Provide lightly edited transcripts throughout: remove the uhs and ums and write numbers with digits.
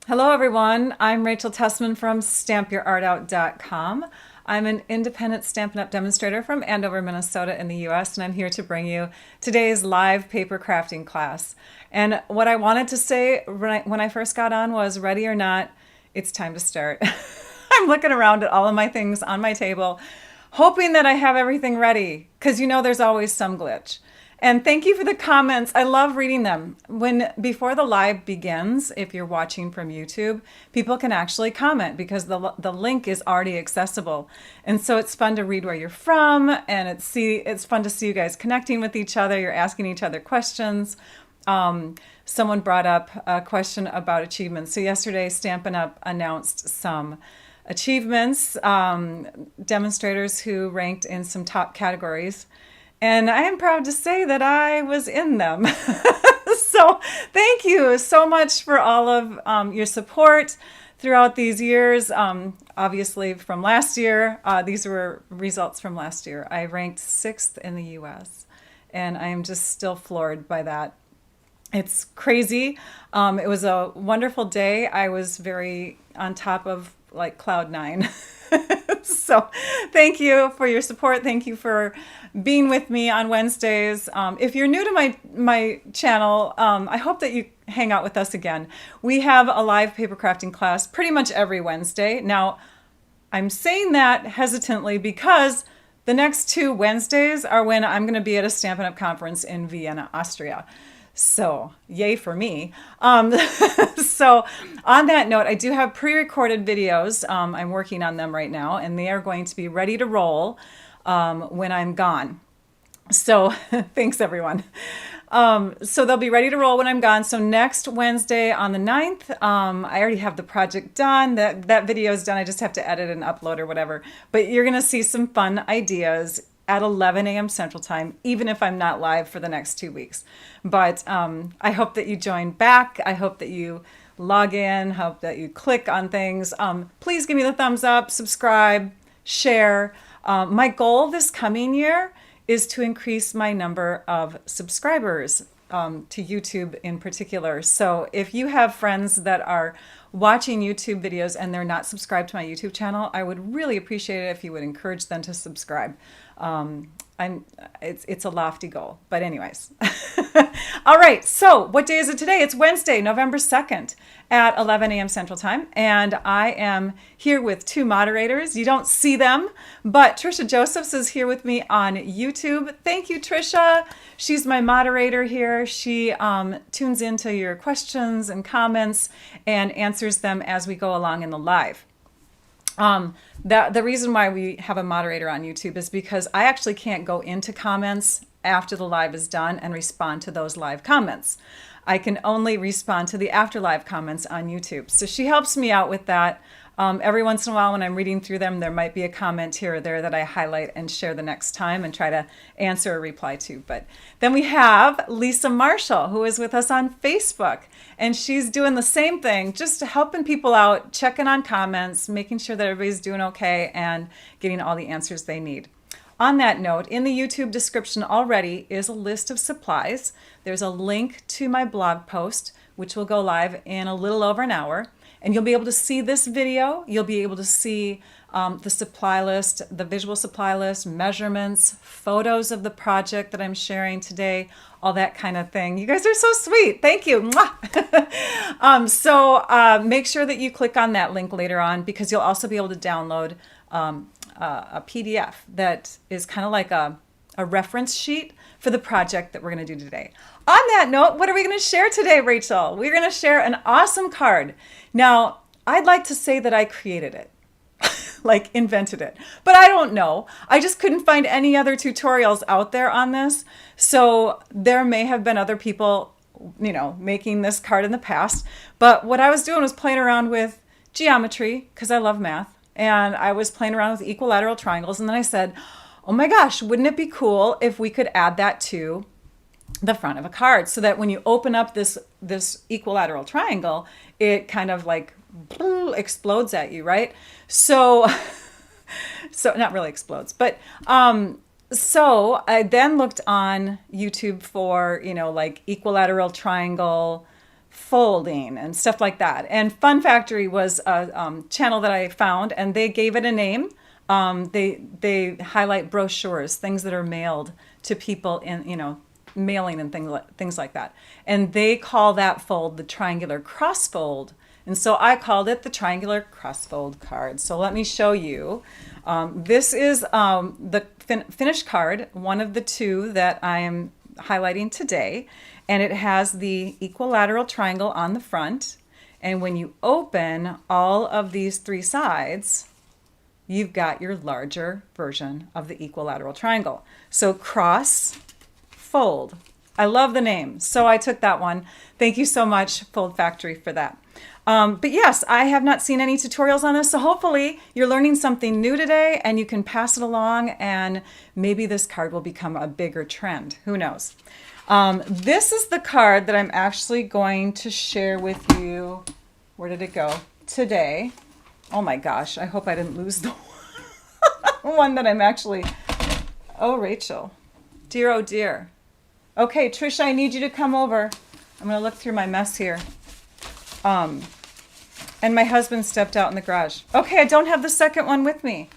Hello, everyone. I'm Rachel Tessman from stampyourartout.com. I'm an independent Stampin' Up! Demonstrator from Andover, Minnesota in the US, and I'm here to bring you today's live paper crafting class. And what I wanted to say when I first got on was, ready or not, it's time to start. I'm looking around at all of my things on my table, hoping that I have everything ready, because there's always some glitch. And thank you for the comments. I love reading them. Before the live begins, if you're watching from YouTube, people can actually comment because the link is already accessible. And so it's fun to read where you're from, and it's fun to see you guys connecting with each other. You're asking each other questions. Someone brought up a question about achievements. So yesterday, Stampin' Up! Announced some achievements, demonstrators who ranked in some top categories. And I am proud to say that I was in them. So thank you so much for all of your support throughout these years. Obviously from last year, these were results from last year. I ranked 6th in the US, and I am just still floored by that. It's crazy. It was a wonderful day. I was very on top of like cloud nine. So thank you for your support. Thank you for being with me on Wednesdays. If you're new to my channel, I hope that you hang out with us again. We have a live paper crafting class pretty much every Wednesday. Now, I'm saying that hesitantly because the next 2 Wednesdays are when I'm going to be at a Stampin' Up! Conference in Vienna, Austria. So yay for me. So on that note, I do have pre-recorded videos. I'm working on them right now, and they are going to be ready to roll when I'm gone. So thanks, everyone. So they'll be ready to roll when I'm gone. So next Wednesday on the 9th, I already have the project done. That video is done. I just have to edit and upload or whatever. But you're going to see some fun ideas at 11 a.m. Central Time, even if I'm not live for the next 2 weeks. But I hope that you join back. I hope that you log in, hope that you click on things. Please give me the thumbs up, subscribe, share. My goal this coming year is to increase my number of subscribers to YouTube in particular. So if you have friends that are watching YouTube videos and they're not subscribed to my YouTube channel, I would really appreciate it if you would encourage them to subscribe. It's a lofty goal, but anyways. All right, so what day is it today? It's Wednesday, November 2nd at 11 a.m. Central Time, and I am here with 2 moderators. You don't see them, but Trisha Josephs is here with me on YouTube. Thank you, Trisha. She's my moderator here. She tunes into your questions and comments and answers them as we go along in the live. The reason why we have a moderator on YouTube is because I actually can't go into comments after the live is done and respond to those live comments. I can only respond to the after live comments on YouTube. So she helps me out with that. Every once in a while when I'm reading through them, there might be a comment here or there that I highlight and share the next time and try to answer or reply to. But then we have Lisa Marshall, who is with us on Facebook. And she's doing the same thing, just helping people out, checking on comments, making sure that everybody's doing okay, and getting all the answers they need. On that note, in the YouTube description already is a list of supplies. There's a link to my blog post, which will go live in a little over an hour. And you'll be able to see this video. You'll be able to see the supply list, the visual supply list, measurements, photos of the project that I'm sharing today, all that kind of thing. You guys are so sweet. Thank you. So make sure that you click on that link later on, because you'll also be able to download a PDF that is kind of like a reference sheet for the project that we're going to do today. On that note, what are we going to share today, Rachel? We're going to share an awesome card. Now, I'd like to say that I created it, like invented it, but I don't know. I just couldn't find any other tutorials out there on this. So there may have been other people, making this card in the past. But what I was doing was playing around with geometry, because I love math. And I was playing around with equilateral triangles. And then I said, oh my gosh, wouldn't it be cool if we could add that to the front of a card, so that when you open up this equilateral triangle, it kind of like explodes at you, right? So not really explodes, but so I then looked on YouTube for, like equilateral triangle folding and stuff like that. And Fun Factory was a channel that I found, and they gave it a name. They highlight brochures, things that are mailed to people in, mailing and things like that. And they call that fold the triangular crossfold. And so I called it the triangular crossfold card. So let me show you. This is the finished card, one of the two that I am highlighting today. And it has the equilateral triangle on the front. And when you open all of these three sides, you've got your larger version of the equilateral triangle. So cross, fold. I love the name, so I took that one. Thank you so much, Fold Factory, for that. But yes, I have not seen any tutorials on this, so hopefully you're learning something new today and you can pass it along, and maybe this card will become a bigger trend. Who knows? This is the card that I'm actually going to share with you. Where did it go? Today. Oh my gosh, I hope I didn't lose the one that I'm actually... Oh, Rachel. Dear, oh dear. Okay, Trisha, I need you to come over. I'm going to look through my mess here. And my husband stepped out in the garage. Okay, I don't have the second one with me.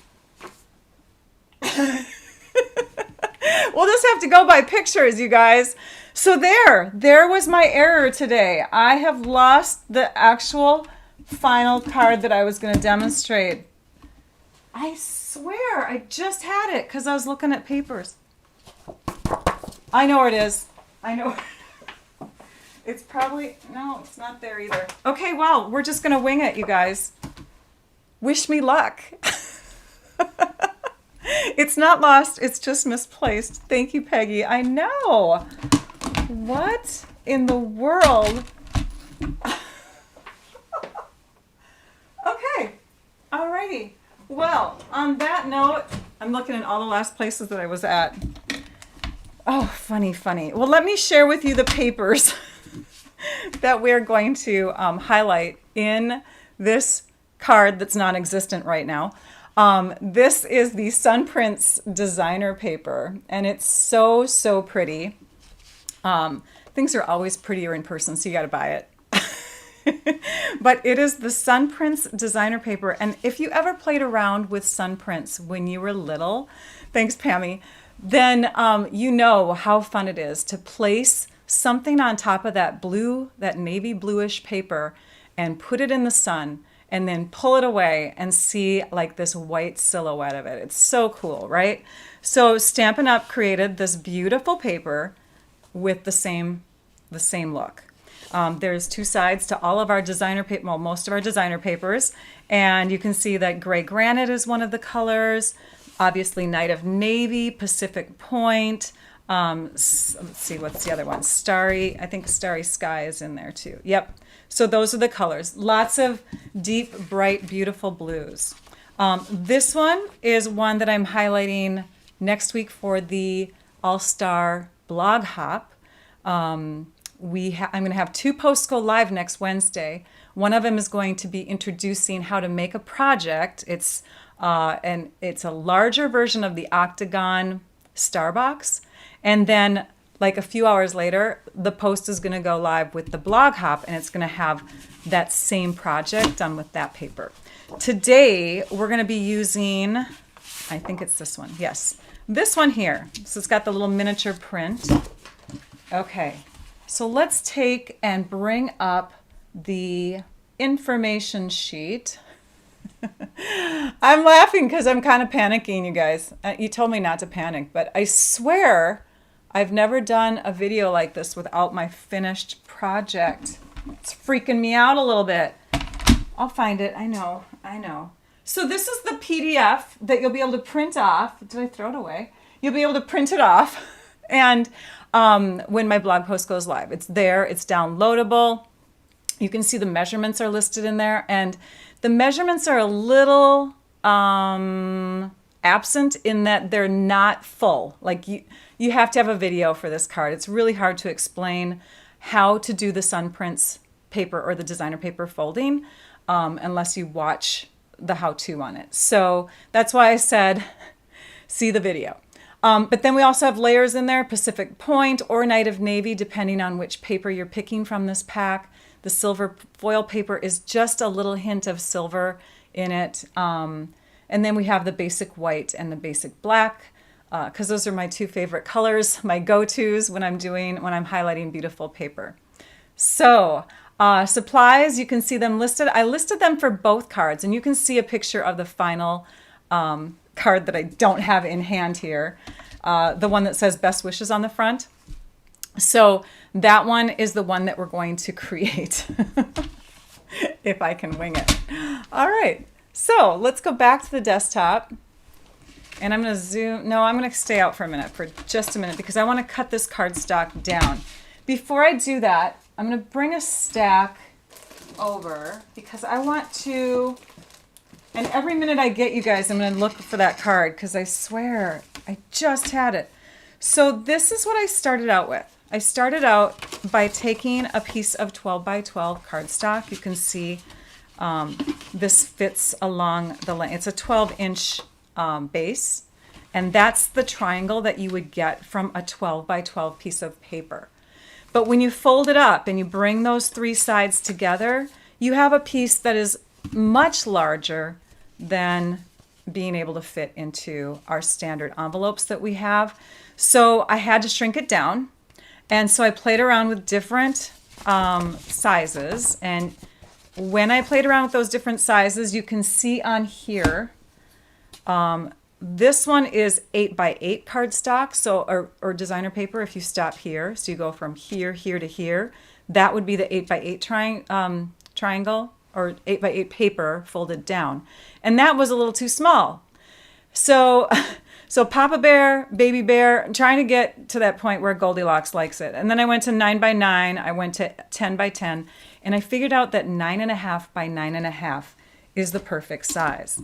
We'll just have to go by pictures, you guys. So there was my error today. I have lost the actual final card that I was going to demonstrate. I swear I just had it because I was looking at papers. I know where it is. I know. It's probably, no, it's not there either. Okay, well, we're just going to wing it, you guys. Wish me luck. It's not lost, it's just misplaced. Thank you, Peggy. I know. What in the world? Okay, alrighty. Well, on that note, I'm looking at all the last places that I was at. Oh, funny, funny. Well, let me share with you the papers that we're going to highlight in this card that's non-existent right now. This is the Sunprints designer paper, and it's so, so pretty. Things are always prettier in person, so you got to buy it. But it is the Sunprints designer paper, and if you ever played around with Sunprints when you were little, thanks, Pammy, then you know how fun it is to place something on top of that navy bluish paper and put it in the sun and then pull it away and see like this white silhouette of it. It's so cool, right? So Stampin' Up! Created this beautiful paper with the same look. There's two sides to all of our designer paper, well, most of our designer papers, and you can see that gray granite is one of the colors. Obviously, Night of Navy, Pacific Point. Let's see, what's the other one? Starry, I think Starry Sky is in there too. Yep. So those are the colors. Lots of deep, bright, beautiful blues. This one is one that I'm highlighting next week for the All-Star Blog Hop. I'm going to have two posts go live next Wednesday. One of them is going to be introducing how to make a project. It's a larger version of the Octagon Star Box. And then like a few hours later, the post is going to go live with the Blog Hop, and it's going to have that same project done with that paper. Today, we're going to be using, I think it's this one. Yes, this one here. So it's got the little miniature print. Okay, so let's take and bring up the information sheet. I'm laughing because I'm kind of panicking, you guys. You told me not to panic, but I swear I've never done a video like this without my finished project. It's freaking me out a little bit. I'll find it. I know. So this is the PDF that you'll be able to print off. Did I throw it away? You'll be able to print it off. And when my blog post goes live, it's there. It's downloadable. You can see the measurements are listed in there. And the measurements are a little absent in that they're not full. Like you have to have a video for this card. It's really hard to explain how to do the Sunprints paper or the designer paper folding unless you watch the how-to on it. So that's why I said see the video. But then we also have layers in there, Pacific Point or Night of Navy, depending on which paper you're picking from this pack. The silver foil paper is just a little hint of silver in it. And then we have the basic white and the basic black, because those are my two favorite colors, my go-tos when I'm highlighting beautiful paper. So supplies, you can see them listed. I listed them for both cards, and you can see a picture of the final card that I don't have in hand here, the one that says best wishes on the front. So that one is the one that we're going to create if I can wing it. All right, so let's go back to the desktop, and I'm going to zoom. No, I'm going to stay out for a minute, for just a minute, because I want to cut this cardstock down. Before I do that, I'm going to bring a stack over, because I want to, and every minute I get, you guys, I'm going to look for that card, because I swear I just had it. So this is what I started out with. I started out by taking a piece of 12 by 12 cardstock. You can see this fits along the length. It's a 12-inch base, and that's the triangle that you would get from a 12 by 12 piece of paper. But when you fold it up and you bring those three sides together, you have a piece that is much larger than being able to fit into our standard envelopes that we have. So I had to shrink it down. And so I played around with different sizes. And when I played around with those different sizes, you can see on here, this one is 8 by 8 cardstock, so or designer paper if you stop here. So you go from here, here to here. That would be the 8 by 8 triangle, or 8 by 8 paper folded down. And that was a little too small. So Papa Bear, Baby Bear, I'm trying to get to that point where Goldilocks likes it. And then I went to 9 by 9, I went to 10 by 10, and I figured out that 9.5 by 9.5 is the perfect size.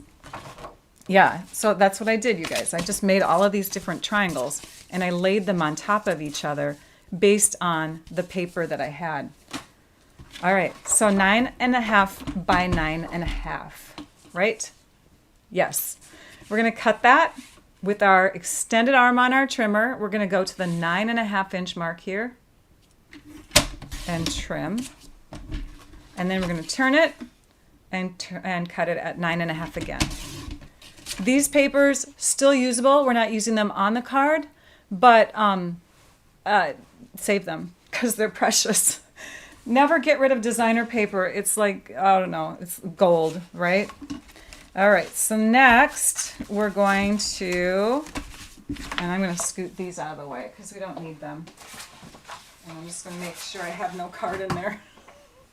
Yeah, so that's what I did, you guys. I just made all of these different triangles, and I laid them on top of each other based on the paper that I had. All right, so 9.5 by 9.5, right? Yes. We're going to cut that with our extended arm on our trimmer. We're going to go to the 9.5-inch mark here and trim. And then we're going to turn it and cut it at 9.5 again. These papers, still usable. We're not using them on the card, but save them because they're precious. Never get rid of designer paper. It's like, I don't know, it's gold, right? All right, so next we're going to, and I'm going to scoot these out of the way because we don't need them. And I'm just going to make sure I have no card in there.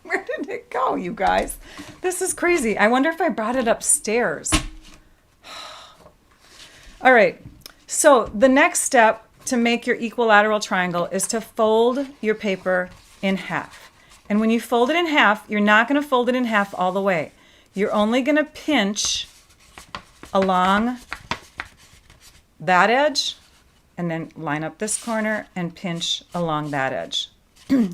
Where did it go, you guys? This is crazy. I wonder if I brought it upstairs. All right, so the next step to make your equilateral triangle is to fold your paper in half. And when you fold it in half, you're not going to fold it in half all the way. You're only going to pinch along that edge and then line up this corner and pinch along that edge.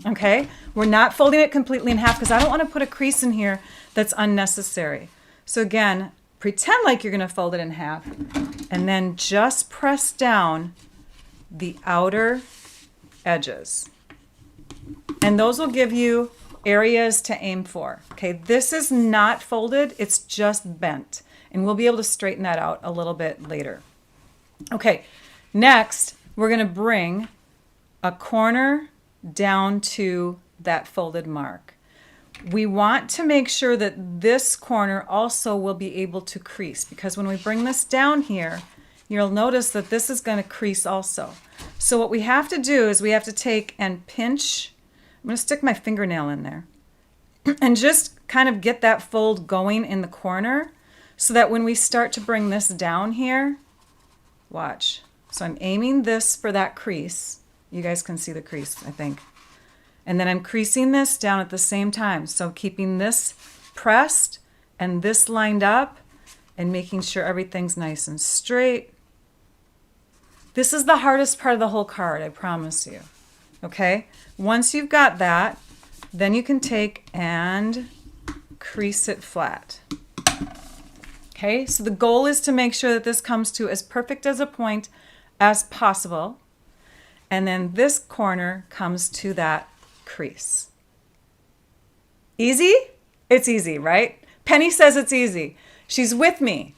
Okay? We're not folding it completely in half because I don't want to put a crease in here that's unnecessary. So again, pretend like you're going to fold it in half and then just press down the outer edges. And those will give you areas to aim for. Okay, this is not folded, it's just bent. And we'll be able to straighten that out a little bit later. Okay, next we're going to bring a corner down to that folded mark. We want to make sure that this corner also will be able to crease, because when we bring this down here, you'll notice that this is going to crease also. So what we have to do is we have to take and pinch. I'm going to stick my fingernail in there and just kind of get that fold going in the corner so that when we start to bring this down here, watch. So I'm aiming this for that crease. You guys can see the crease, I think. And then I'm creasing this down at the same time. So keeping this pressed and this lined up and making sure everything's nice and straight. This is the hardest part of the whole card, I promise you. Okay? Once you've got that, then you can take and crease it flat. Okay? So the goal is to make sure that this comes to as perfect as a point as possible. And then this corner comes to that crease. Easy? It's easy, right? Penny says it's easy. She's with me.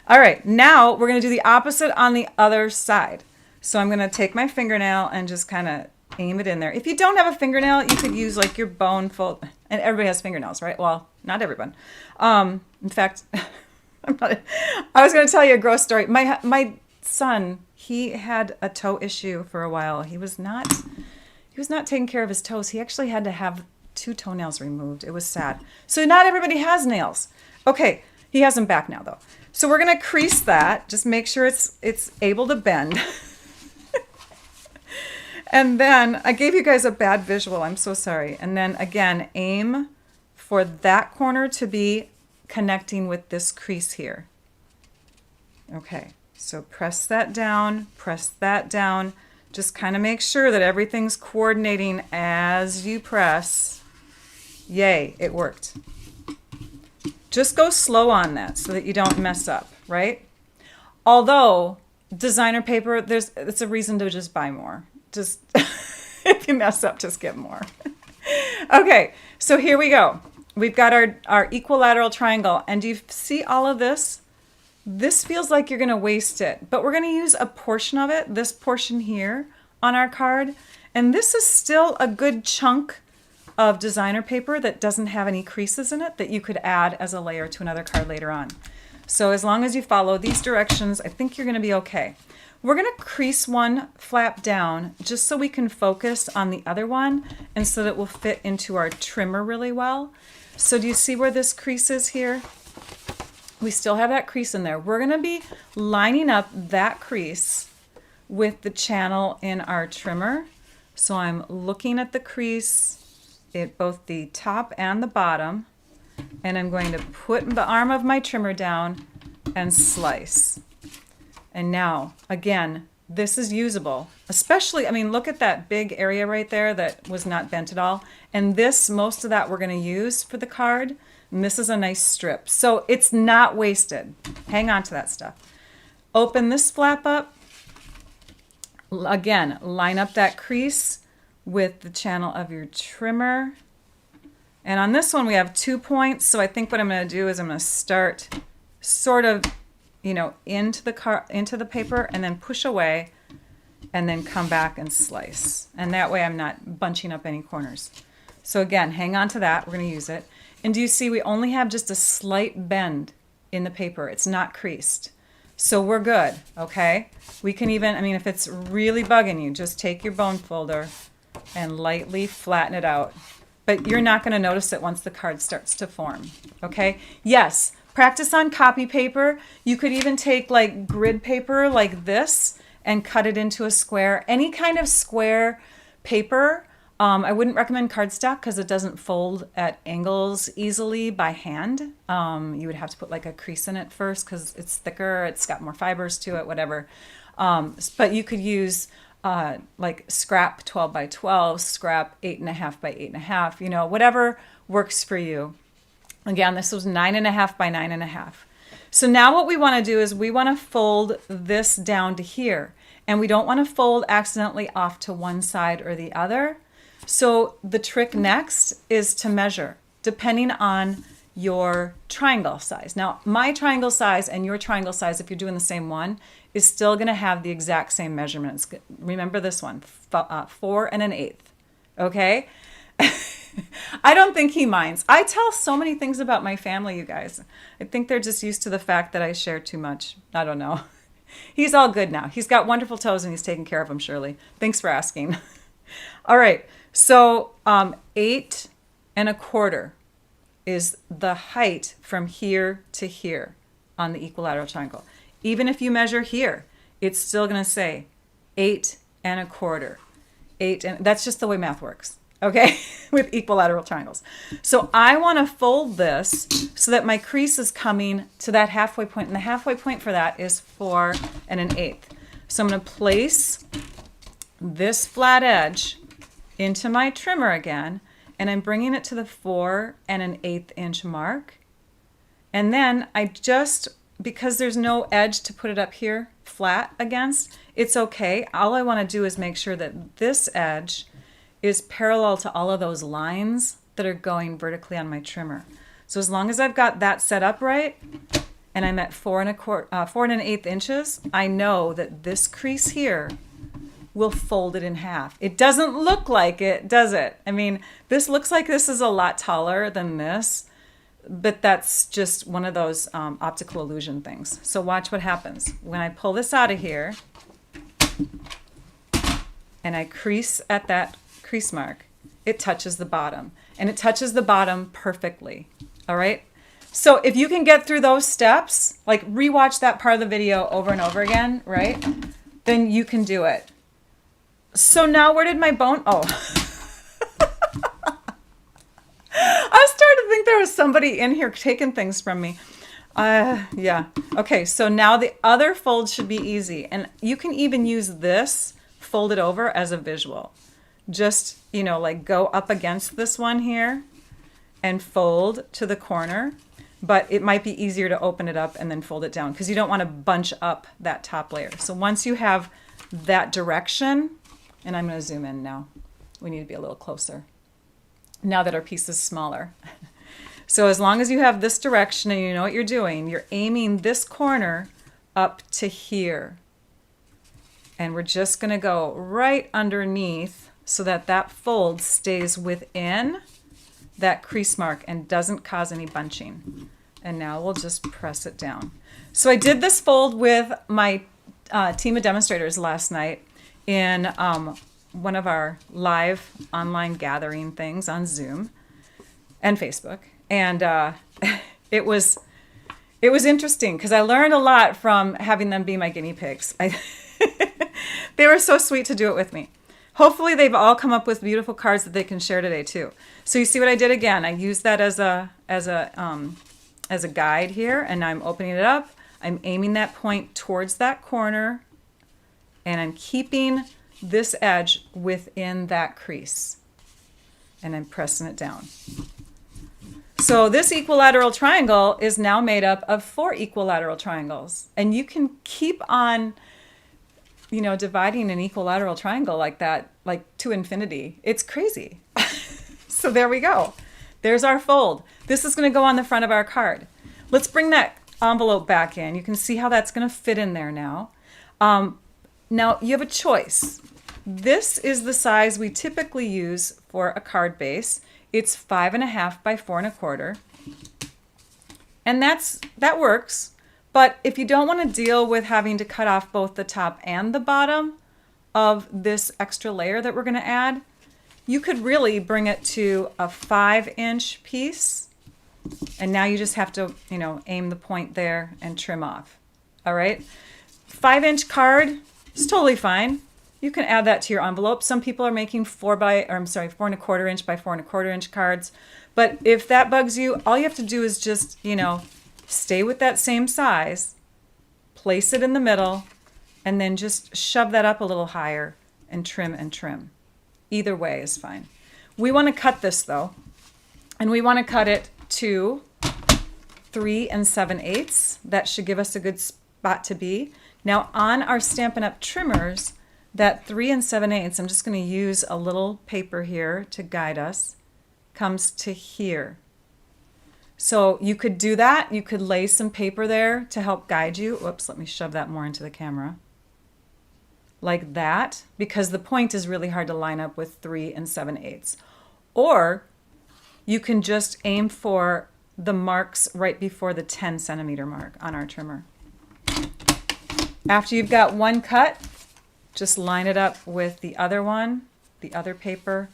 All right, now we're going to do the opposite on the other side. So I'm going to take my fingernail and just kind of aim it in there. If you don't have a fingernail, you could use like your bone fold. And everybody has fingernails, right? Well, not everyone. In fact, I was going to tell you a gross story. My son, he had a toe issue for a while. He was not taking care of his toes. He actually had to have 2 toenails removed. It was sad. So not everybody has nails. Okay, he has them back now though. So we're going to crease that. Just make sure it's able to bend. And then I gave you guys a bad visual. I'm so sorry. And then again, aim for that corner to be connecting with this crease here. Okay, so press that down, Just kind of make sure that everything's coordinating as you press. Yay, it worked. Just go slow on that so that you don't mess up, right? Although designer paper, it's a reason to just buy more. Just if you mess up, just get more. Okay, so here we go. We've got our equilateral triangle, and do you see all of this? This feels like you're going to waste it, but we're going to use a portion of it, this portion here on our card, and this is still a good chunk of designer paper that doesn't have any creases in it that you could add as a layer to another card later on. So as long as you follow these directions, I think you're going to be okay. We're going to crease one flap down just so we can focus on the other one and so that it will fit into our trimmer really well. So do you see where this crease is here? We still have that crease in there. We're going to be lining up that crease with the channel in our trimmer. So I'm looking at the crease at both the top and the bottom, and I'm going to put the arm of my trimmer down and slice. And now, again, this is usable, especially, I mean, look at that big area right there that was not bent at all. And this, most of that we're going to use for the card. And this is a nice strip. So it's not wasted. Hang on to that stuff. Open this flap up. Again, line up that crease with the channel of your trimmer. And on this one, we have 2 points. So I think what I'm going to do is I'm going to start sort of, you know, into the paper and then push away and then come back and slice. And that way I'm not bunching up any corners. So again, hang on to that. We're going to use it. And do you see we only have just a slight bend in the paper. It's not creased. So we're good, okay? We can even, I mean, if it's really bugging you, just take your bone folder and lightly flatten it out. But you're not going to notice it once the card starts to form, okay? Yes, practice on copy paper. You could even take like grid paper like this and cut it into a square. Any kind of square paper. I wouldn't recommend cardstock because it doesn't fold at angles easily by hand. You would have to put like a crease in it first because it's thicker, it's got more fibers to it, whatever. But you could use like scrap 12 by 12, scrap 8.5 by 8.5, you know, whatever works for you. Again, this was 9.5 by 9.5. So now what we want to do is we want to fold this down to here, and we don't want to fold accidentally off to one side or the other. So the trick next is to measure depending on your triangle size. Now, my triangle size and your triangle size, if you're doing the same one, is still going to have the exact same measurements. Remember this one, 4 1/8. Okay? I don't think he minds. I tell so many things about my family, you guys. I think they're just used to the fact that I share too much. I don't know. He's all good now. He's got wonderful toes and he's taking care of them, Shirley. Thanks for asking. All right. So 8 1/4 is the height from here to here on the equilateral triangle. Even if you measure here, it's still going to say 8 1/4. That's just the way math works. Okay, with equilateral triangles. So I want to fold this so that my crease is coming to that halfway point, and the halfway point for that is 4 1/8. So I'm going to place this flat edge into my trimmer again, and I'm bringing it to the 4 1/8 inch mark. And then I just, because there's no edge to put it up here, flat against, it's okay. All I want to do is make sure that this edge is parallel to all of those lines that are going vertically on my trimmer. So as long as I've got that set up right, and I'm at 4 1/8 inches, I know that this crease here will fold it in half. It doesn't look like it, does it? I mean, this looks like this is a lot taller than this, but that's just one of those optical illusion things. So watch what happens. When I pull this out of here and I crease at that crease mark, it touches the bottom, and it touches the bottom perfectly. All right. So if you can get through those steps, like rewatch that part of the video over and over again, right? Then you can do it. So now where did my bone? Oh, I started to think there was somebody in here taking things from me. Yeah. Okay. So now the other fold should be easy. And you can even use this folded over as a visual. Just, you know, like go up against this one here and fold to the corner. But it might be easier to open it up and then fold it down because you don't want to bunch up that top layer. So once you have that direction, and I'm going to zoom in now. We need to be a little closer now that our piece is smaller. So as long as you have this direction and you know what you're doing, you're aiming this corner up to here. And we're just going to go right underneath so that that fold stays within that crease mark and doesn't cause any bunching. And now we'll just press it down. So I did this fold with my team of demonstrators last night in one of our live online gathering things on Zoom and Facebook. And it was interesting because I learned a lot from having them be my guinea pigs. They were so sweet to do it with me. Hopefully they've all come up with beautiful cards that they can share today too. So you see what I did again? I used that as a guide here, and now I'm opening it up. I'm aiming that point towards that corner, and I'm keeping this edge within that crease, and I'm pressing it down. So this equilateral triangle is now made up of 4 equilateral triangles, and you can keep on, you know, dividing an equilateral triangle like that, like to infinity. It's crazy. So there we go. There's our fold. This is going to go on the front of our card. Let's bring that envelope back in. You can see how that's going to fit in there now. Now you have a choice. This is the size we typically use for a card base. It's 5.5 by 4 1/4. And that works. But if you don't want to deal with having to cut off both the top and the bottom of this extra layer that we're going to add, you could really bring it to a 5-inch piece. And now you just have to, you know, aim the point there and trim off. All right. 5-inch card is totally fine. You can add that to your envelope. Some people are making 4 1/4 inch by 4 1/4 inch cards. But if that bugs you, all you have to do is just, you know, stay with that same size, place it in the middle, and then just shove that up a little higher and trim and trim. Either way is fine. We want to cut this though, and we want to cut it to 3 7/8. That should give us a good spot to be. Now on our Stampin' Up! Trimmers, that 3 7/8, I'm just going to use a little paper here to guide us, comes to here. So you could do that. You could lay some paper there to help guide you. Whoops, let me shove that more into the camera. Like that, because the point is really hard to line up with 3 7/8. Or you can just aim for the marks right before the 10 centimeter mark on our trimmer. After you've got one cut, just line it up with the other one, the other paper,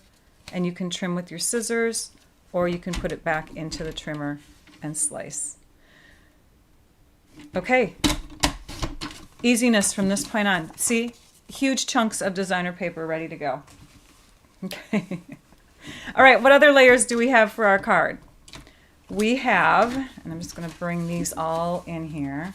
and you can trim with your scissors, or you can put it back into the trimmer and slice. Okay, easiness from this point on. See, huge chunks of designer paper ready to go. Okay. All right, what other layers do we have for our card? We have, and I'm just going to bring these all in here.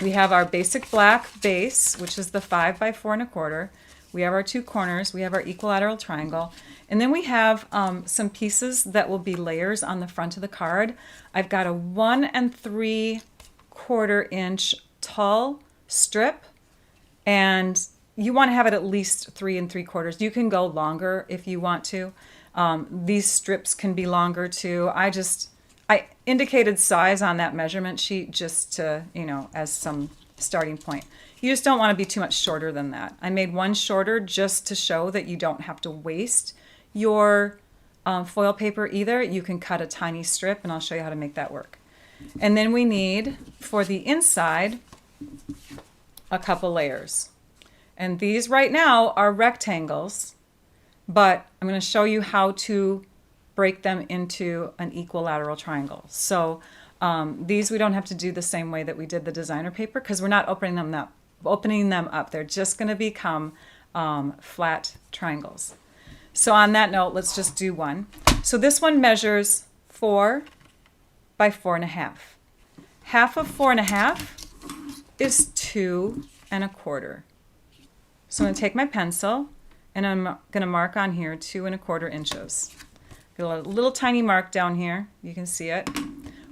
We have our basic black base, which is the 5 by 4 1/4. We have our 2 corners. We have our equilateral triangle. And then we have some pieces that will be layers on the front of the card. I've got a 1 3/4 inch tall strip, and you want to have it at least 3 3/4. You can go longer if you want to. These strips can be longer too. I indicated size on that measurement sheet just to, as some starting point. You just don't want to be too much shorter than that. I made one shorter just to show that you don't have to waste your foil paper either. You can cut a tiny strip, and I'll show you how to make that work. And then we need, for the inside, a couple layers. And these right now are rectangles, but I'm going to show you how to break them into an equilateral triangle. So these we don't have to do the same way that we did the designer paper, because we're not opening them up. They're just going to become flat triangles. So on that note, let's just do one. So this one measures 4 by 4.5. Half of 4.5 is 2 1/4. So I'm going to take my pencil and I'm going to mark on here 2 1/4 inches. Get a little tiny mark down here. You can see it.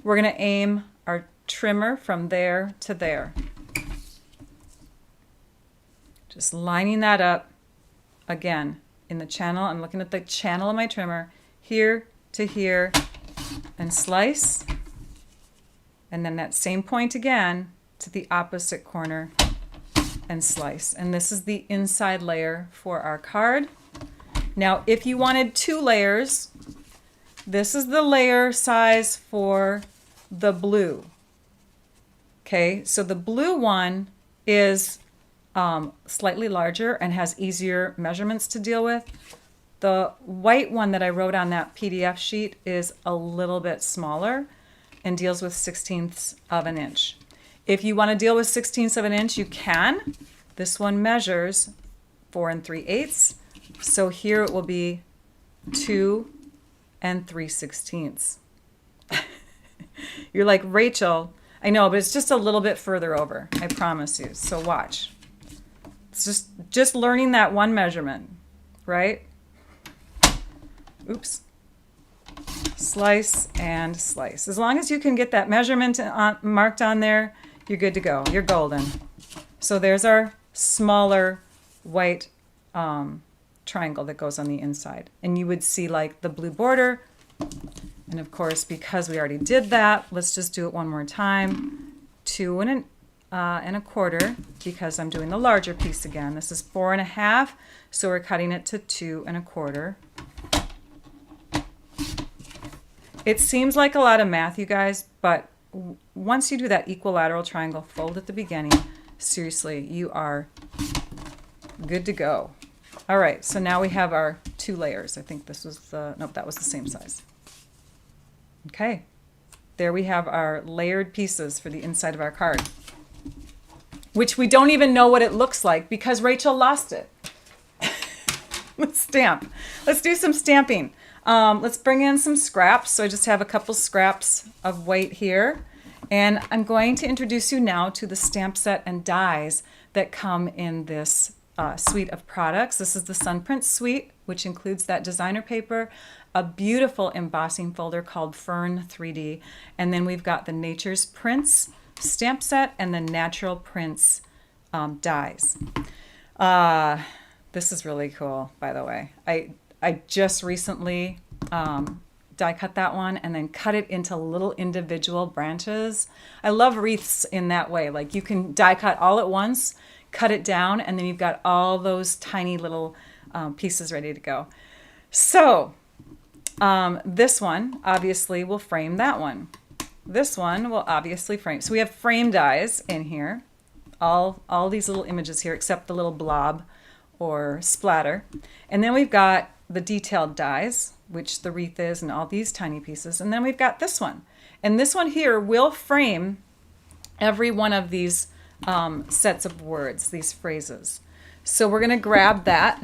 We're going to aim our trimmer from there to there. Just lining that up again in the channel. I'm looking at the channel of my trimmer, here to here, and slice. And then that same point again to the opposite corner and slice. And this is the inside layer for our card. Now, if you wanted 2 layers, this is the layer size for the blue. Okay, so the blue one is slightly larger and has easier measurements to deal with. The white one that I wrote on that PDF sheet is a little bit smaller and deals with 1/16 of an inch. If you want to deal with 1/16 of an inch, you can. This one measures 4 3/8. So here it will be 2 3/16. You're like, Rachel, I know, but it's just a little bit further over, I promise you. So watch. It's just learning that one measurement, right? Oops. Slice and slice. As long as you can get that measurement marked on there, you're good to go. You're golden. So there's our smaller white triangle that goes on the inside. And you would see like the blue border. And of course, because we already did that, let's just do it one more time. 2 1/4, because I'm doing the larger piece again. This is 4 1/2, so we're cutting it to 2 1/4. It seems like a lot of math, you guys, but once you do that equilateral triangle fold at the beginning, seriously, you are good to go. All right, so now we have our 2 layers. I think this was nope, that was the same size. Okay, there we have our layered pieces for the inside of our card, which we don't even know what it looks like because Rachel lost it. Let's stamp. Let's do some stamping. Let's bring in some scraps. So I just have a couple scraps of white here. And I'm going to introduce you now to the stamp set and dies that come in this suite of products. This is the Sunprint suite, which includes that designer paper, a beautiful embossing folder called Fern 3D, and then we've got the Nature's Prints stamp set and the Natural Prints dies. This is really cool, by the way. I just recently die cut that one and then cut it into little individual branches. I love wreaths in that way. Like you can die cut all at once, cut it down, and then you've got all those tiny little pieces ready to go. So this one obviously will frame that one. This one will obviously frame. So we have frame dies in here. All these little images here except the little blob or splatter. And then we've got the detailed dies, which the wreath is, and all these tiny pieces. And then we've got this one. And this one here will frame every one of these sets of words, these phrases. So we're going to grab that.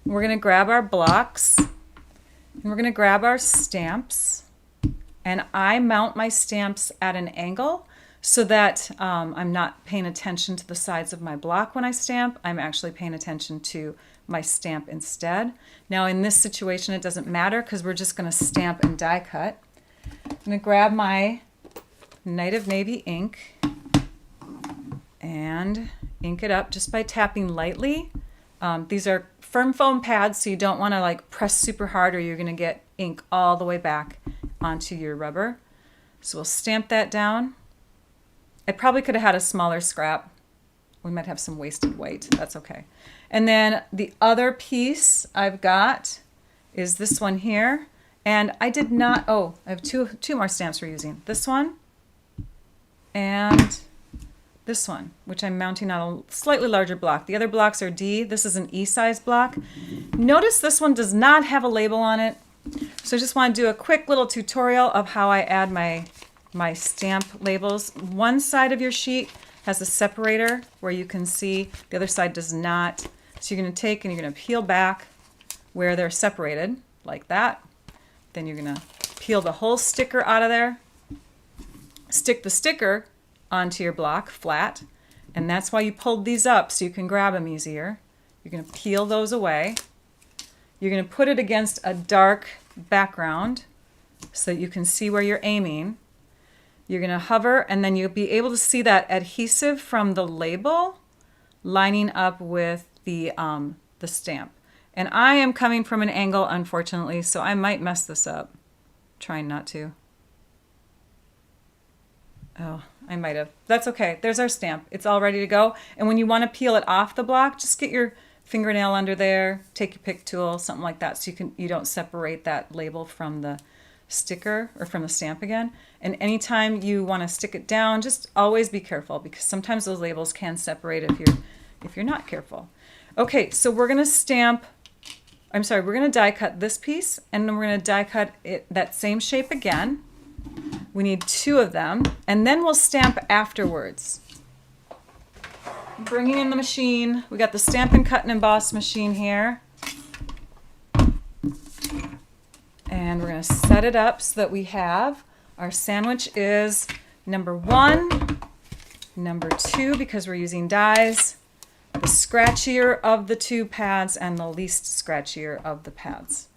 We're going to grab our blocks. And we're going to grab our stamps. And I mount my stamps at an angle so that I'm not paying attention to the sides of my block when I stamp. I'm actually paying attention to my stamp instead. Now in this situation it doesn't matter because we're just going to stamp and die cut. I'm going to grab my Night of Navy ink and ink it up just by tapping lightly. These are firm foam pads, so you don't want to like press super hard or you're going to get ink all the way back onto your rubber. So we'll stamp that down. I probably could have had a smaller scrap. We might have some wasted white. That's okay. And then the other piece I've got is this one here. And I did not, oh, I have two more stamps we're using. This one and this one, which I'm mounting on a slightly larger block. The other blocks are D. This is an E size block. Notice this one does not have a label on it. So I just want to do a quick little tutorial of how I add my stamp labels. One side of your sheet has a separator where you can see, the other side does not. So you're going to take and you're going to peel back where they're separated, like that. Then you're going to peel the whole sticker out of there, stick the sticker onto your block flat, and that's why you pulled these up so you can grab them easier. You're going to peel those away. You're going to put it against a dark background so that you can see where you're aiming. You're going to hover, and then you'll be able to see that adhesive from the label lining up with the stamp. And I am coming from an angle, unfortunately, so I might mess this up. Trying not to. Oh, I might have. That's okay. There's our stamp. It's all ready to go. And when you want to peel it off the block, just get your fingernail under there, take your pick tool, something like that, so you don't separate that label from the sticker or from the stamp again. And anytime you want to stick it down, just always be careful, because sometimes those labels can separate if you're not careful. Okay, so we're going to stamp, I'm sorry, we're going to die cut this piece, and then we're going to die cut it that same shape again. We need 2 of them, and then we'll stamp afterwards. Bringing in the machine, we got the Stampin' Cut and Emboss machine here. And we're going to set it up so that we have our sandwich is number 1, number 2, because we're using dies, the scratchier of the 2 pads and the least scratchier of the pads.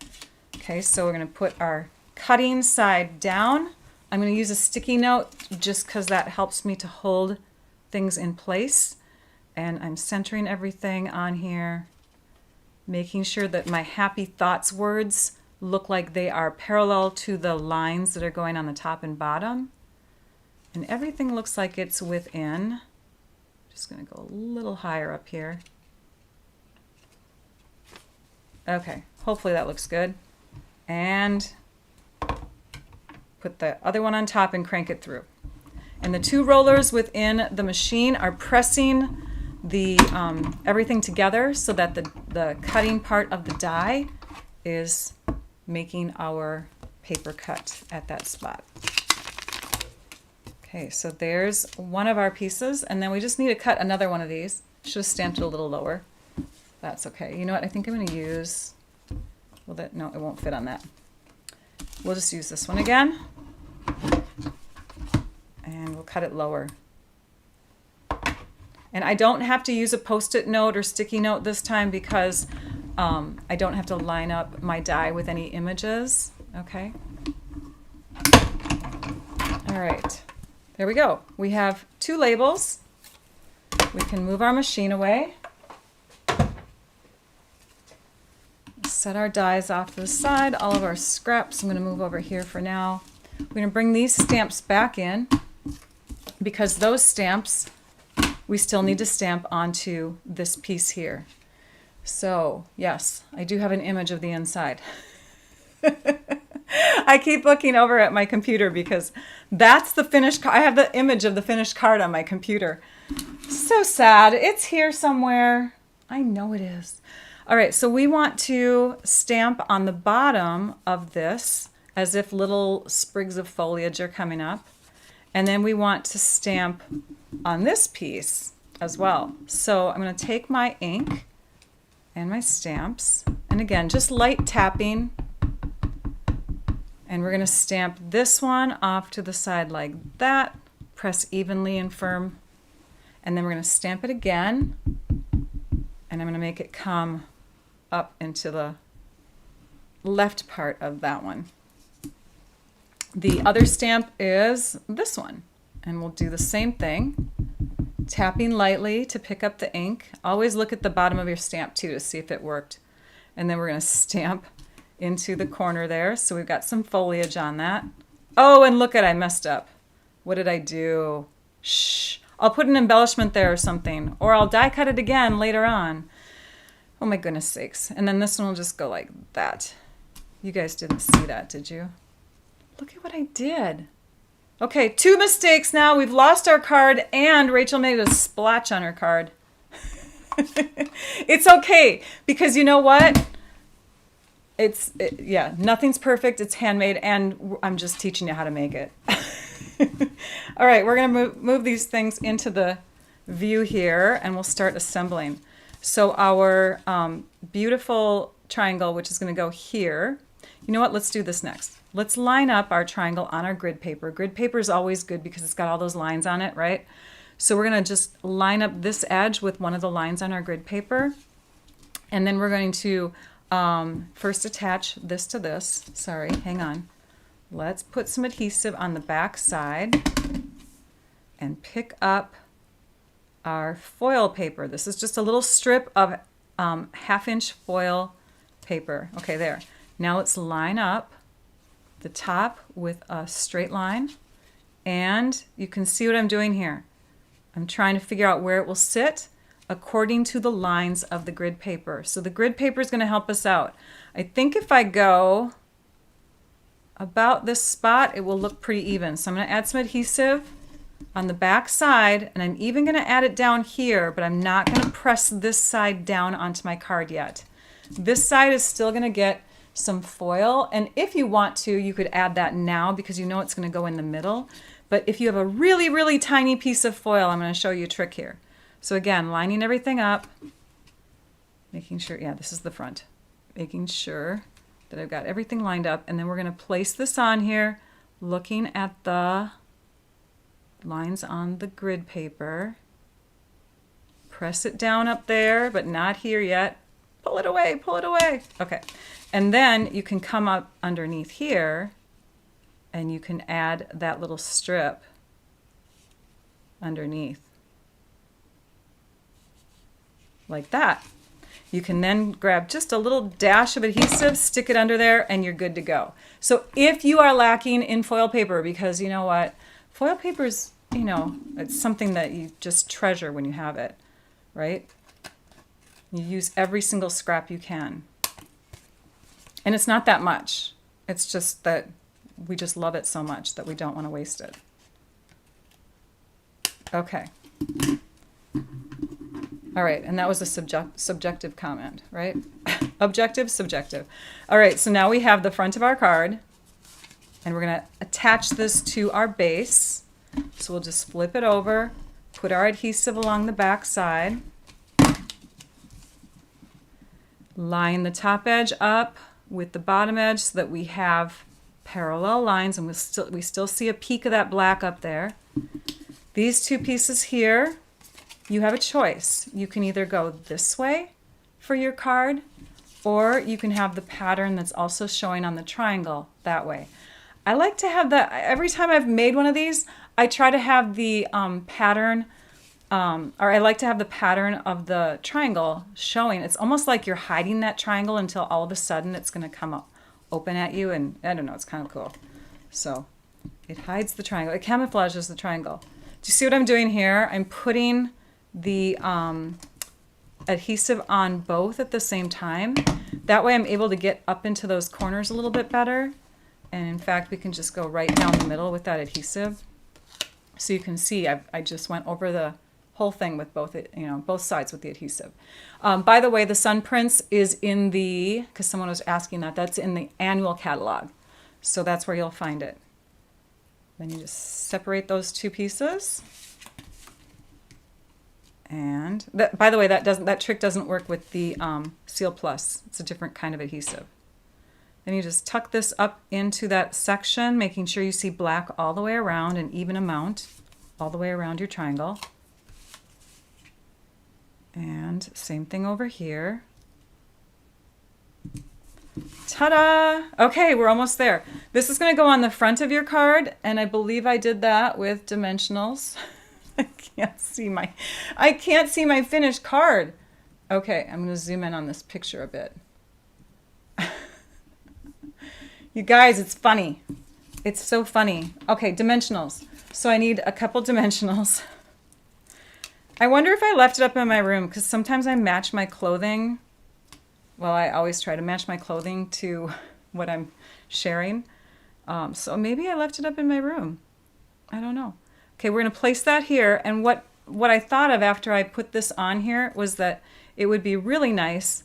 Okay, so we're going to put our cutting side down. I'm going to use a sticky note just because that helps me to hold things in place. And I'm centering everything on here, making sure that my happy thoughts words look like they are parallel to the lines that are going on the top and bottom. And everything looks like it's within. Just going to go a little higher up here. Okay, hopefully that looks good. And put the other one on top and crank it through. And the 2 rollers within the machine are pressing the everything together so that the cutting part of the die is making our paper cut at that spot. Okay, so there's one of our pieces, and then we just need to cut another one of these. Should have stamped it a little lower. That's okay. You know what? I think I'm going to use, well, no, it won't fit on that. We'll just use this one again, and we'll cut it lower. And I don't have to use a Post-it note or sticky note this time because I don't have to line up my die with any images. Okay. All right. There we go. We have 2 labels. We can move our machine away. Set our dies off to the side. All of our scraps I'm going to move over here for now. We're going to bring these stamps back in because those stamps we still need to stamp onto this piece here. So yes, I do have an image of the inside. I keep looking over at my computer because that's the finished card. I have the image of the finished card on my computer. So sad. It's here somewhere. I know it is. All right, so we want to stamp on the bottom of this as if little sprigs of foliage are coming up. And then we want to stamp on this piece as well. So I'm going to take my ink and my stamps, and again, just light tapping. And we're going to stamp this one off to the side like that, press evenly and firm. And then we're going to stamp it again, and I'm going to make it come up into the left part of that one. The other stamp is this one, and we'll do the same thing. tapping lightly to pick up the ink. Always look at the bottom of your stamp too to see if it worked. And then we're going to stamp into the corner there. So we've got some foliage on that. Oh, and look at, I messed up. What did I do? Shh. I'll put an embellishment there or something. Or I'll die cut it again later on. Oh my goodness sakes. And then this one will just go like that. You guys didn't see that, did you? Look at what I did. Okay, 2 mistakes now. We've lost our card and Rachel made a splotch on her card. It's okay because you know what? Yeah, nothing's perfect. It's handmade and I'm just teaching you how to make it. All right, we're going to move these things into the view here and we'll start assembling. So our beautiful triangle, which is going to go here. You know what? Let's do this next. Let's line up our triangle on our grid paper. Grid paper is always good because it's got all those lines on it, right? So we're going to just line up this edge with one of the lines on our grid paper. And then we're going to first attach this to this. Sorry, hang on. Let's put some adhesive on the back side and pick up our foil paper. This is just a little strip of 1/2-inch foil paper. Okay, there. Now let's line up the top with a straight line. And you can see what I'm doing here. I'm trying to figure out where it will sit according to the lines of the grid paper. So the grid paper is going to help us out. I think if I go about this spot, it will look pretty even. So I'm going to add some adhesive on the back side, and I'm even going to add it down here, but I'm not going to press this side down onto my card yet. This side is still going to get some foil, and if you want to, you could add that now because you know it's going to go in the middle. But if you have a really, really tiny piece of foil, I'm going to show you a trick here. So again, lining everything up, making sure, yeah, this is the front, making sure that I've got everything lined up, and then we're going to place this on here, looking at the lines on the grid paper. Press it down up there, but not here yet. Pull it away, pull it away. Okay, and then you can come up underneath here and you can add that little strip underneath. Like that. You can then grab just a little dash of adhesive, stick it under there, and you're good to go. So if you are lacking in foil paper, because you know what, foil paper is, you know, it's something that you just treasure when you have it, right? You use every single scrap you can. And it's not that much. It's just that we just love it so much that we don't want to waste it. Okay. All right, and that was a subjective comment, right? Objective, subjective. All right, so now we have the front of our card, and we're going to attach this to our base. So we'll just flip it over, put our adhesive along the back side, line the top edge up with the bottom edge so that we have parallel lines, and we still see a peak of that black up there. These two pieces here, you have a choice. You can either go this way for your card, or you can have the pattern that's also showing on the triangle that way. I like to have that, every time I've made one of these, I try to have the pattern, or I like to have the pattern of the triangle showing. It's almost like you're hiding that triangle until all of a sudden it's going to come up open at you, and I don't know, it's kind of cool. So it hides the triangle. It camouflages the triangle. Do you see what I'm doing here? I'm putting the adhesive on both at the same time. That way I'm able to get up into those corners a little bit better. And in fact, we can just go right down the middle with that adhesive. So you can see I just went over the whole thing with both sides with the adhesive. By the way, the sun prints is in the, because someone was asking that, that's in the annual catalog. So that's where you'll find it. Then you just separate those two pieces. And that, by the way, that trick doesn't work with the Seal Plus. It's a different kind of adhesive. Then you just tuck this up into that section, making sure you see black all the way around, an even amount all the way around your triangle. And same thing over here. Ta-da! Okay, we're almost there. This is going to go on the front of your card, and I believe I did that with dimensionals. I can't see my finished card. Okay, I'm going to zoom in on this picture a bit. You guys, it's funny. It's so funny. Okay, dimensionals. So I need a couple dimensionals. I wonder if I left it up in my room because sometimes I match my clothing. Well, I always try to match my clothing to what I'm sharing. So maybe I left it up in my room. I don't know. Okay, we're going to place that here. And what I thought of after I put this on here was that it would be really nice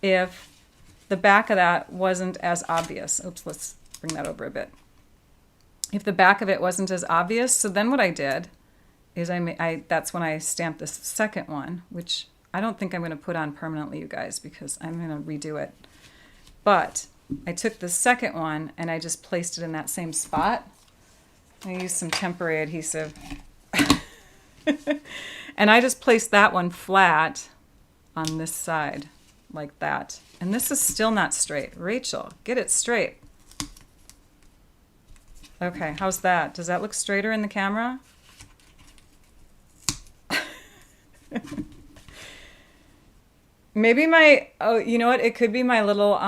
if the back of that wasn't as obvious. Oops, let's bring that over a bit. If the back of it wasn't as obvious, so then what I did is that's when I stamped this second one, which I don't think I'm going to put on permanently, you guys, because I'm going to redo it. But I took the second one and I just placed it in that same spot. I used some temporary adhesive. And I just placed that one flat on this side, like that. And this is still not straight. Rachel, get it straight. Okay, how's that? Does that look straighter in the camera? Maybe you know what? It could be my little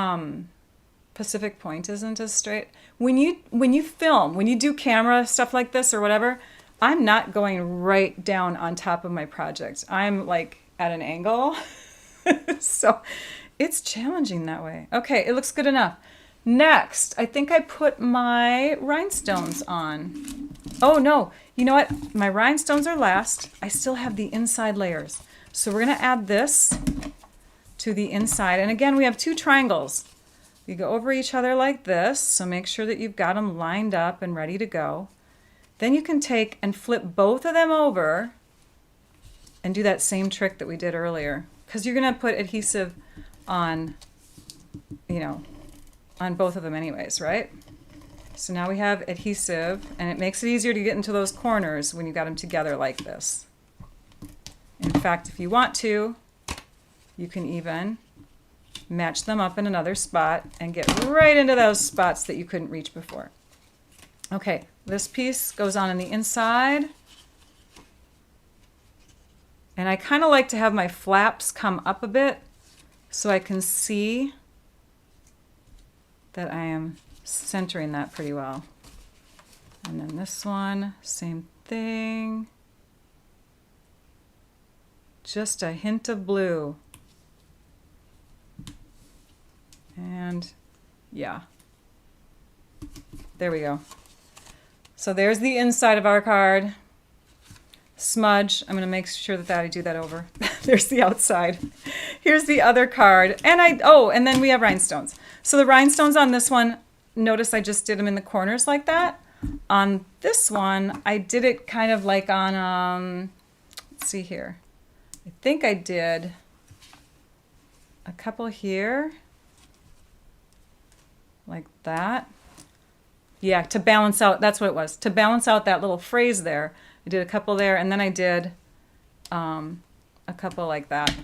Pacific point isn't as straight. When you film, when you do camera stuff like this or whatever, I'm not going right down on top of my project. I'm like at an angle. So it's challenging that way. Okay, it looks good enough. Next, I think I put my rhinestones on. Oh no, you know what? My rhinestones are last. I still have the inside layers. So we're gonna add this to the inside. And again, we have two triangles. You go over each other like this, so make sure that you've got them lined up and ready to go. Then you can take and flip both of them over and do that same trick that we did earlier. Because you're gonna put adhesive on, on both of them anyways, right? So now we have adhesive, and it makes it easier to get into those corners when you got them together like this. In fact, if you want to, you can even match them up in another spot and get right into those spots that you couldn't reach before. Okay, this piece goes on the inside. And I kind of like to have my flaps come up a bit so I can see that I am centering that pretty well. And then this one, same thing. Just a hint of blue. And yeah, there we go. So there's the inside of our card. Smudge. I'm going to make sure that I do that over. There's the outside. Here's the other card. And and then we have rhinestones. So the rhinestones on this one, notice I just did them in the corners like that. On this one, I did it kind of like on, let's see here. I think I did a couple here, like that. Yeah, to balance out, that's what it was. To balance out that little phrase there. I did a couple there, and then I did a couple like that.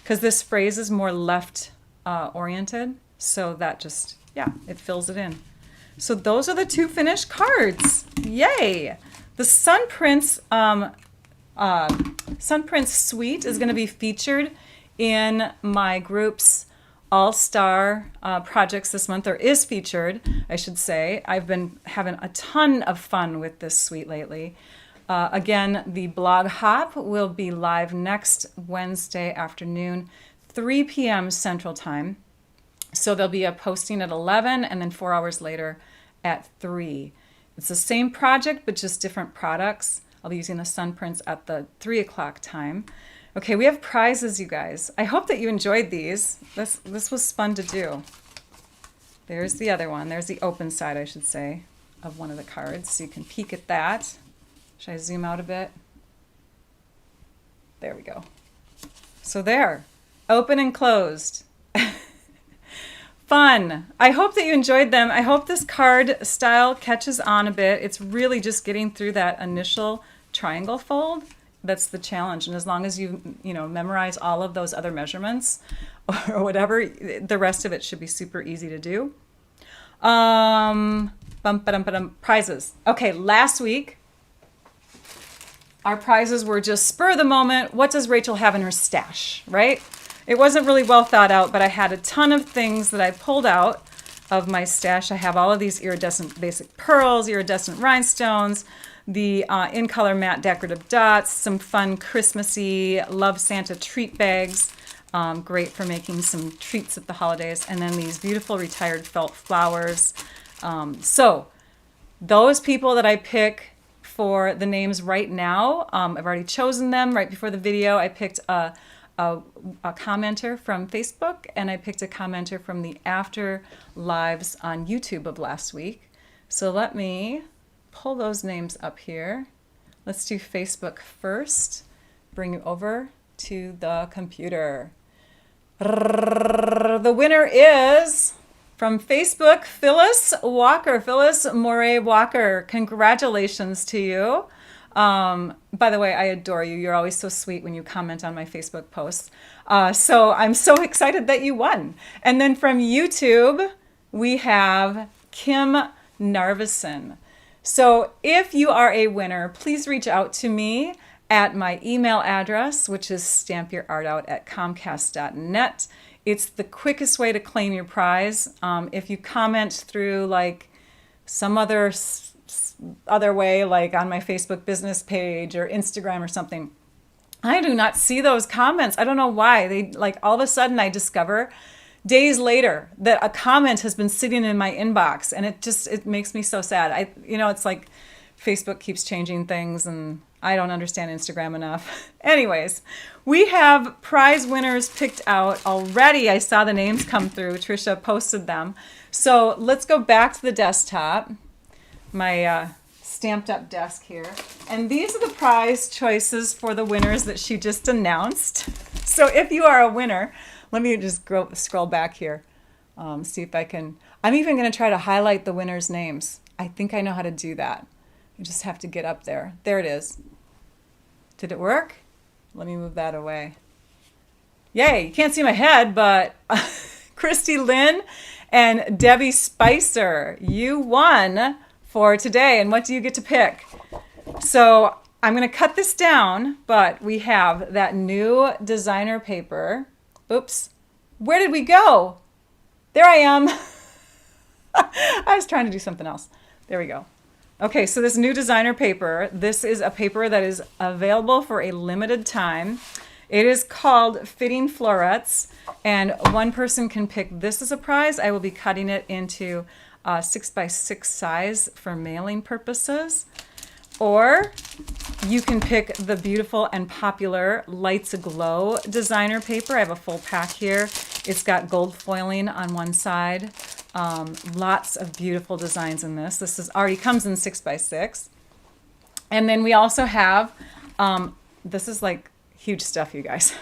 Because this phrase is more left oriented, so that just, yeah, it fills it in. So those are the two finished cards. Yay! The Sun Prince suite is going to be featured in my group's all-star projects this month, or is featured, I should say. I've been having a ton of fun with this suite lately. Again, the blog hop will be live next Wednesday afternoon, 3 p.m. Central Time. So there'll be a posting at 11 and then 4 hours later at 3. It's the same project, but just different products. I'll be using the Sun Prints at the 3 o'clock time. Okay, we have prizes, you guys. I hope that you enjoyed these. This was fun to do. There's the other one. There's the open side, I should say, of one of the cards. So you can peek at that. Should I zoom out a bit? There we go. So there, open and closed. Fun. I hope that you enjoyed them. I hope this card style catches on a bit. It's really just getting through that initial triangle fold. That's the challenge. And as long as you memorize all of those other measurements or whatever, the rest of it should be super easy to do. Prizes. Okay, last week our prizes were just spur of the moment. What does Rachel have in her stash, right? It wasn't really well thought out, but I had a ton of things that I pulled out of my stash. I have all of these iridescent basic pearls, iridescent rhinestones, the in color matte decorative dots, some fun Christmassy Love Santa treat bags, great for making some treats at the holidays, and then these beautiful retired felt flowers. So those people that I pick for the names right now, I've already chosen them right before the video. I picked a commenter from Facebook, and I picked a commenter from the after lives on YouTube of last week. So let me pull those names up here. Let's do Facebook first. Bring you over to the computer. The winner is from Facebook, Phyllis Walker, Phyllis Moray Walker. Congratulations to you. By the way, I adore you. You're always so sweet when you comment on my Facebook posts. So I'm so excited that you won. And then from YouTube, we have Kim Narvison. So if you are a winner, please reach out to me at my email address, which is stampyourartout@comcast.net. It's the quickest way to claim your prize. If you comment through like some other way, like on my Facebook business page or Instagram or something, I do not see those comments. I don't know why. They like all of a sudden I discover days later that a comment has been sitting in my inbox, and it makes me so sad. It's like Facebook keeps changing things, and I don't understand Instagram enough. Anyways, we have prize winners picked out already. I saw the names come through. Trisha posted them. So let's go back to the desktop, my stamped up desk here. And these are the prize choices for the winners that she just announced. So if you are a winner, let me just scroll back here. See if I can. I'm even going to try to highlight the winners' names. I think I know how to do that. You just have to get up there. There it is. Did it work? Let me move that away. Yay, you can't see my head, but Christy Lynn and Debbie Spicer, you won for today. And what do you get to pick? So I'm going to cut this down, but we have that new designer paper. Oops, where did we go? There I am. I was trying to do something else. There we go. Okay, so this new designer paper, this is a paper that is available for a limited time. It is called Fitting Florets, and one person can pick this as a prize. I will be cutting it into 6x6 size for mailing purposes. Or you can pick the beautiful and popular Lights Aglow designer paper. I have a full pack here. It's got gold foiling on one side. Lots of beautiful designs in this. This already comes in 6x6. And then we also have, this is like huge stuff, you guys.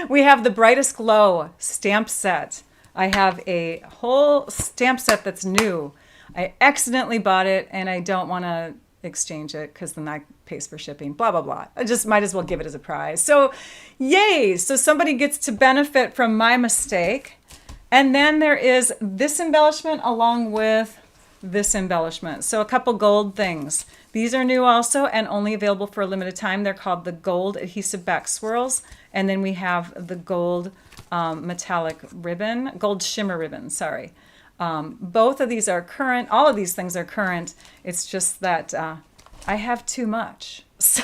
We have the Brightest Glow stamp set. I have a whole stamp set that's new. I accidentally bought it, and I don't want to exchange it because then that pays for shipping, blah, blah, blah. I just might as well give it as a prize. So yay. So somebody gets to benefit from my mistake. And then there is this embellishment along with this embellishment. So a couple gold things. These are new also and only available for a limited time. They're called the gold adhesive back swirls. And then we have the gold metallic ribbon, gold shimmer ribbon, sorry. Both of these are current. All of these things are current. It's just that I have too much. So,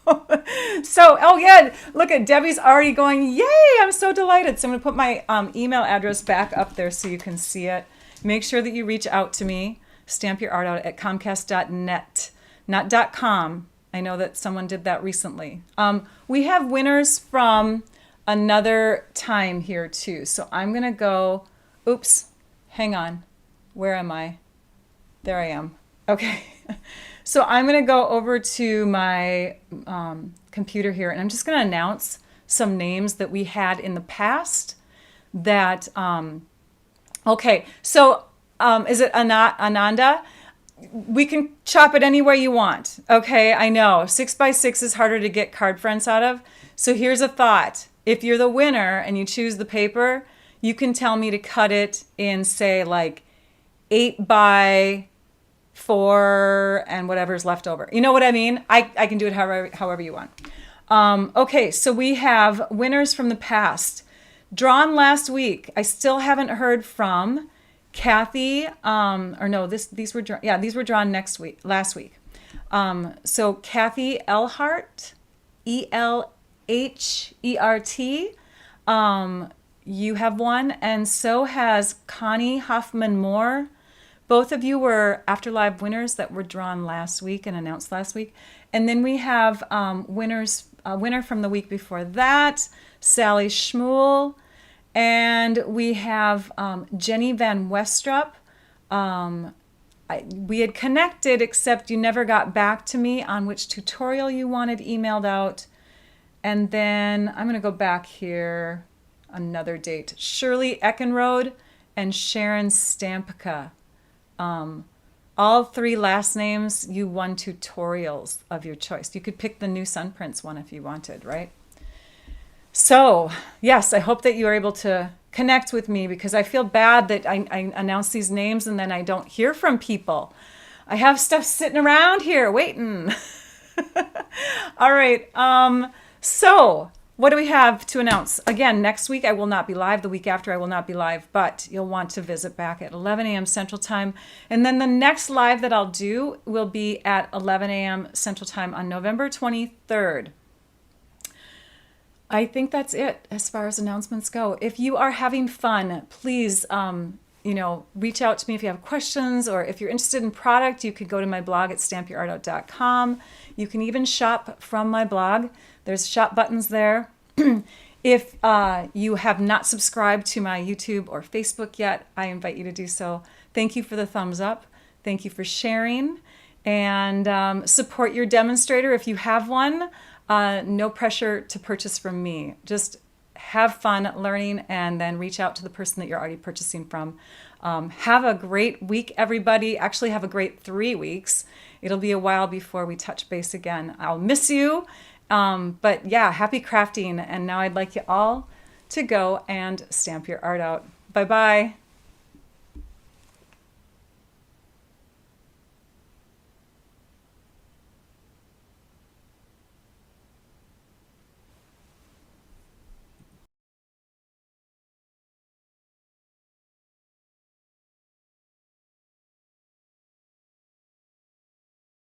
oh yeah, look at Debbie's already going, yay, I'm so delighted. So I'm going to put my email address back up there so you can see it. Make sure that you reach out to me, stampyourartout@comcast.net, not .com. I know that someone did that recently. We have winners from another time here too. So I'm going to go, oops, hang on. Where am I? There I am. Okay. So I'm going to go over to my computer here, and I'm just going to announce some names that we had in the past that, okay, so is it Ananda? We can chop it any way you want. Okay, I know 6x6 is harder to get card fronts out of. So here's a thought. If you're the winner and you choose the paper, you can tell me to cut it in, say, like 8 by 4 and whatever's left over. You know what I mean? I can do it however you want. Okay, so we have winners from the past. Drawn last week. I still haven't heard from Kathy. Or no, these were drawn. Yeah, these were drawn last week. So Kathy Elhart, Elhert. You have won, and so has Connie Hoffman Moore. Both of you were Afterlive winners that were drawn last week and announced last week. And then we have a winner from the week before that, Sally Schmuel. And we have Jenny Van Westrup. We had connected, except you never got back to me on which tutorial you wanted emailed out. And then I'm going to go back here, another date. Shirley Eckenrode and Sharon Stampka. All 3 last names, you won tutorials of your choice. You could pick the new Sun Prince one if you wanted, right? So, yes, I hope that you are able to connect with me, because I feel bad that I announce these names and then I don't hear from people. I have stuff sitting around here waiting. All right. So what do we have to announce? Again, next week I will not be live. The week after I will not be live, but you'll want to visit back at 11 a.m. Central Time. And then the next live that I'll do will be at 11 a.m. Central Time on November 23rd. I think that's it as far as announcements go. If you are having fun, please, reach out to me if you have questions, or if you're interested in product, you could go to my blog at stampyourartout.com. You can even shop from my blog. There's shop buttons there. If you have not subscribed to my YouTube or Facebook yet, I invite you to do so. Thank you for the thumbs up. Thank you for sharing, and support your demonstrator if you have one. No pressure to purchase from me. Just have fun learning, and then reach out to the person that you're already purchasing from. Have a great week, everybody. Actually, have a great 3 weeks. It'll be a while before we touch base again. I'll miss you. But yeah, happy crafting. And now I'd like you all to go and stamp your art out. Bye-bye.